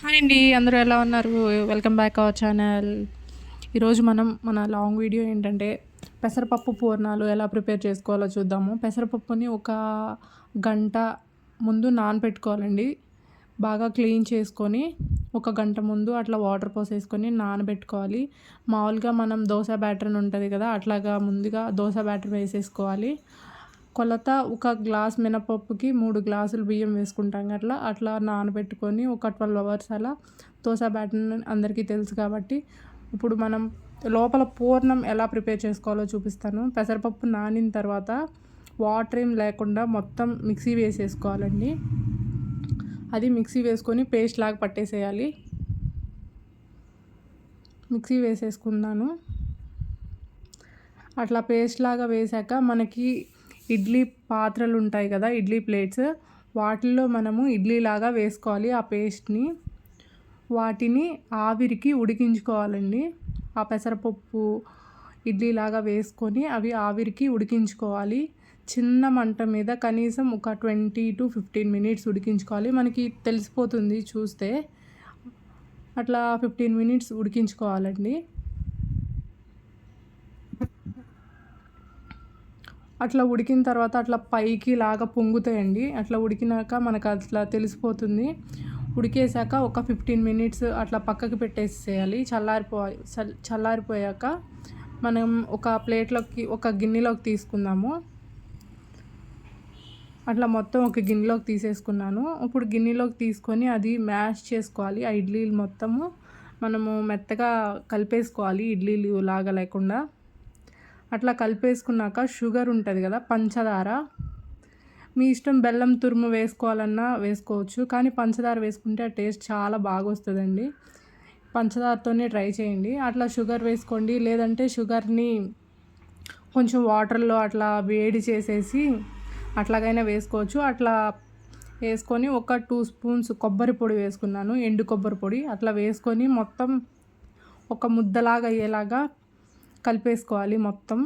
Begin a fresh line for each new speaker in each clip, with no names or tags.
Hi అండి. అందరూ ఎలా ఉన్నారు? Welcome back our channel. ఈరోజు మనం మన లాంగ్ వీడియో ఏంటంటే పెసరపప్పు పూర్ణాలు ఎలా ప్రిపేర్ చేసుకోవాలో చూద్దాము. పెసరపప్పుని ఒక గంట ముందు నానబెట్టుకోవాలండి. బాగా క్లీన్ చేసుకొని ఒక గంట ముందు అట్లా వాటర్ పోసేసుకొని నానబెట్టుకోవాలి. మామూలుగా మనం దోస బ్యాటర్ అని ఉంటుంది కదా, అట్లాగా ముందుగా దోస బ్యాటర్ వేసేసుకోవాలి. కొలత ఒక గ్లాస్ మినపప్పుకి 3 గ్లాసులు బియ్యం వేసుకుంటాం అట్లా అట్లా నానబెట్టుకొని ఒక 12 అవర్స్ అలా దోస బ్యాటర్ అందరికీ తెలుసు కాబట్టి ఇప్పుడు మనం లోపల పూర్ణం ఎలా ప్రిపేర్ చేసుకోవాలో చూపిస్తాను. పెసరపప్పు నానిన తర్వాత వాటర్ ఏం లేకుండా మొత్తం మిక్సీ వేసేసుకోవాలండి. అది మిక్సీ వేసుకొని పేస్ట్ లాగా పట్టేసేయాలి. మిక్సీ వేసేసుకున్నాను. అట్లా పేస్ట్ లాగా వేసాక మనకి ఇడ్లీ పాత్రలు ఉంటాయి కదా, ఇడ్లీ ప్లేట్స్, వాటిల్లో మనము ఇడ్లీలాగా వేసుకోవాలి ఆ పేస్ట్ని. వాటిని ఆవిరికి ఉడికించుకోవాలండి. ఆ పెసరపప్పు ఇడ్లీలాగా వేసుకొని అవి ఆవిరికి ఉడికించుకోవాలి. చిన్న మంట మీద కనీసం ఒక 20 to 15 మినిట్స్ ఉడికించుకోవాలి. మనకి తెలిసిపోతుంది చూస్తే. అట్లా 15 మినిట్స్ ఉడికించుకోవాలండి. అట్లా ఉడికిన తర్వాత అట్లా పైకి లాగా పొంగుతాయండి. అట్లా ఉడికినాక మనకు అట్లా తెలిసిపోతుంది. ఉడికేసాక ఒక 15 మినిట్స్ అట్లా పక్కకి పెట్టేసేయాలి. చల్లారిపోయాక మనం ఒక ప్లేట్లోకి ఒక గిన్నెలోకి తీసుకుందాము. అట్లా మొత్తం ఒక గిన్నెలోకి తీసేసుకున్నాను. ఇప్పుడు గిన్నెలోకి తీసుకొని అది మ్యాష్ చేసుకోవాలి. ఆ ఇడ్లీలు మొత్తము మనము మెత్తగా కలిపేసుకోవాలి, ఇడ్లీలు లాగా లేకుండా. అట్లా కలిపేసుకున్నాక షుగర్ ఉంటుంది కదా, పంచదార, మీ ఇష్టం, బెల్లం తురుము వేసుకోవాలన్నా వేసుకోవచ్చు, కానీ పంచదార వేసుకుంటే ఆ టేస్ట్ చాలా బాగా వస్తుందండి. పంచదారతోనే ట్రై చేయండి. అట్లా షుగర్ వేసుకోండి, లేదంటే షుగర్ని కొంచెం వాటర్లో అట్లా వేడి చేసేసి అట్లాగైనా వేసుకోవచ్చు. అట్లా వేసుకొని ఒక 2 స్పూన్స్ కొబ్బరి పొడి వేసుకున్నాను, ఎండు కొబ్బరి పొడి. అట్లా వేసుకొని మొత్తం ఒక ముద్దలాగా అయ్యేలాగా కలిపేసుకోవాలి మొత్తం.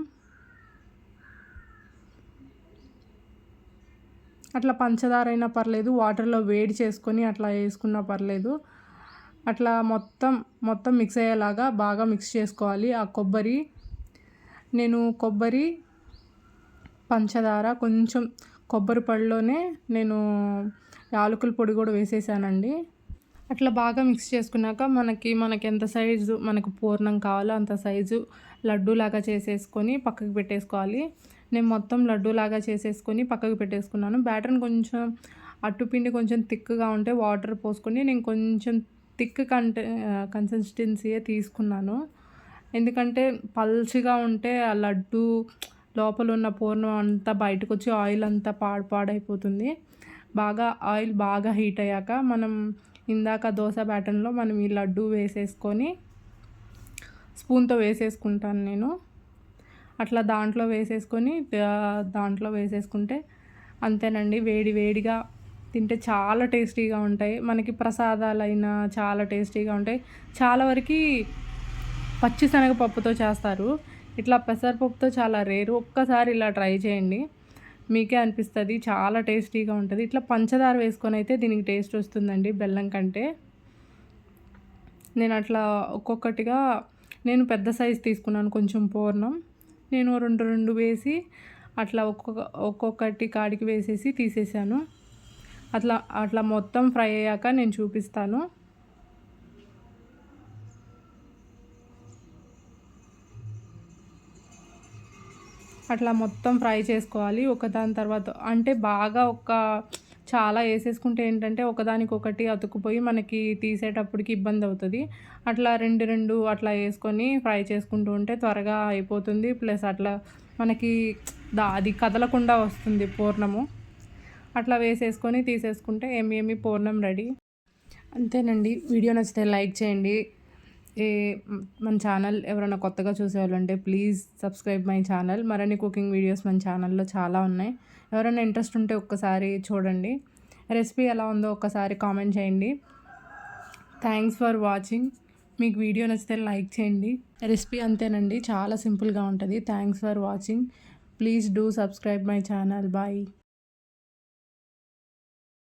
అట్లా పంచదార అయినా పర్లేదు, వాటర్లో వేడి చేసుకొని అట్లా వేసుకున్నా పర్లేదు. అట్లా మొత్తం మిక్స్ అయ్యేలాగా బాగా మిక్స్ చేసుకోవాలి. ఆ కొబ్బరి, కొబ్బరి, పంచదార, కొంచెం కొబ్బరి పొడిలోనే నేను యాలకుల పొడి కూడా వేసేసానండి. అట్లా బాగా మిక్స్ చేసుకున్నాక మనకి ఎంత సైజు మనకు పూర్ణం కావాలో అంత సైజు లడ్డూలాగా చేసేసుకొని పక్కకు పెట్టేసుకోవాలి. నేను మొత్తం లడ్డూలాగా చేసేసుకొని పక్కకు పెట్టేసుకున్నాను. బ్యాటర్ని కొంచెం అట్టుపిండి కొంచెం థిక్గా ఉంటే వాటర్ పోసుకొని నేను కొంచెం థిక్ కన్సిస్టెన్సీయే తీసుకున్నాను. ఎందుకంటే పల్చగా ఉంటే ఆ లడ్డు లోపల ఉన్న పూర్ణం అంతా బయటకు వచ్చి ఆయిల్ అంతా పాడైపోతుంది. ఆయిల్ బాగా హీట్ అయ్యాక మనం ఇందాక దోశ బ్యాటర్లో మనం ఈ లడ్డు వేసేసుకొని స్పూన్తో వేసేసుకుంటాను నేను. అట్లా దాంట్లో వేసేసుకుంటే అంతేనండి. వేడిగా తింటే చాలా టేస్టీగా ఉంటాయి. మనకి ప్రసాదాలైనా చాలా టేస్టీగా ఉంటాయి. చాలా వరకు పచ్చిశనగపప్పుతో చేస్తారు, ఇట్లా పెసరపప్పుతో చాలా రేరు. ఒక్కసారి ఇలా ట్రై చేయండి, మీకే అనిపిస్తుంది చాలా టేస్టీగా ఉంటుంది. ఇట్లా పంచదార వేసుకొని అయితే దీనికి టేస్ట్ వస్తుందండి బెల్లం కంటే. నేను అట్లా ఒక్కొక్కటిగా నేను పెద్ద సైజు తీసుకున్నాను కొంచెం పూర్ణం. నేను రెండు వేసి అట్లా ఒక్కొక్కటి కాడికి వేసేసి తీసేసాను. అట్లా మొత్తం ఫ్రై అయ్యాక నేను చూపిస్తాను. అట్లా మొత్తం ఫ్రై చేసుకోవాలి ఒకదాని తర్వాత. అంటే బాగా చాలా వేసేసుకుంటే ఏంటంటే ఒకదానికొకటి అతుక్కుపోయి మనకి తీసేటప్పటికి ఇబ్బంది అవుతుంది. అట్లా రెండు అట్లా వేసుకొని ఫ్రై చేసుకుంటూ ఉంటే త్వరగా అయిపోతుంది. ప్లస్ అట్లా మనకి అది కదలకుండా వస్తుంది పూర్ణము. అట్లా వేసేసుకొని తీసేసుకుంటే ఏమి పూర్ణం రెడీ. అంతేనండి. వీడియో నచ్చితే లైక్ చేయండి. మన ఛానల్ ఎవరైనా కొత్తగా చూసేవాళ్ళంటే ప్లీజ్ సబ్స్క్రైబ్ మై ఛానల్. మరిన్ని కుకింగ్ వీడియోస్ మన ఛానల్లో చాలా ఉన్నాయి. ఎవరైనా ఇంట్రెస్ట్ ఉంటే ఒక్కసారి చూడండి. రెసిపీ ఎలా ఉందో ఒక్కసారి కామెంట్ చేయండి. Thanks for watching. మీకు వీడియో నచ్చితే లైక్ చేయండి. రెసిపీ అంతేనండి, చాలా సింపుల్గా ఉంటుంది. Thanks for watching. Please do subscribe my channel. Bye.